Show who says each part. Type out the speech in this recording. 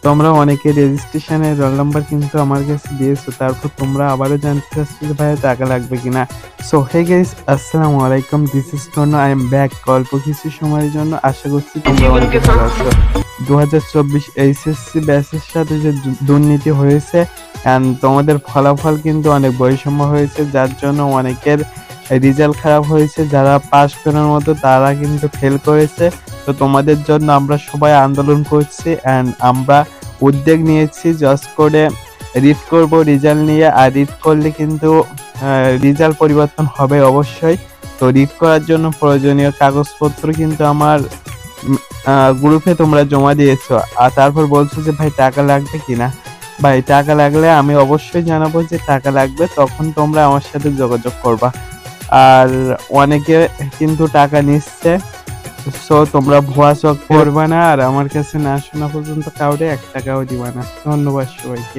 Speaker 1: তোমরা অনেকে রেজিস্ট্রেশনের রোল নাম্বার কিন্তু আমার কাছে দিয়েছো, তারপর তোমরা আবারও জানতে চাচ্ছো যে ভাইয়া টাকা লাগবে কিনা। সো হে গাইস, আসসালামু আলাইকুম, this is Tono, I am back অল্প কিছু সময়ের জন্য। আশা করছি তোমরা অনেক ভালো আছো। 2024 এইচএসসি ব্যাচের সাথে যে দুর্নীতি হয়েছে অ্যান্ড তোমাদের ফলাফল কিন্তু অনেক বৈষম্য হয়েছে, যার জন্য অনেকের রেজাল্ট খারাপ হয়েছে। যারা পাস করার মতো তারা কিন্তু ফেল করেছে। তো তোমাদের জন্য আমরা সবাই আন্দোলন করছি অ্যান্ড আমরা উদ্যোগ নিয়েছি জাস্ট করে রিড করব রেজাল্ট নিয়ে। আর রিড করলে কিন্তু রেজাল্ট পরিবর্তন হবে অবশ্যই। তো রিড করার জন্য প্রয়োজনীয় কাগজপত্র কিন্তু আমার গ্রুপে তোমরা জমা দিয়েছো। আর তারপর বলছো যে ভাই টাকা লাগবে কিনা। ভাই টাকা লাগলে আমি অবশ্যই জানাবো যে টাকা লাগবে, তখন তোমরা আমার সাথে যোগাযোগ করবা। আর অনেকে কিন্তু টাকা নিচ্ছে, সো তোমরা ভুয়া চক করবা না, আর আমার কাছে না শোনা পর্যন্ত কাউরে 1 টাকাও দিবা না। ধন্যবাদ সবাইকে।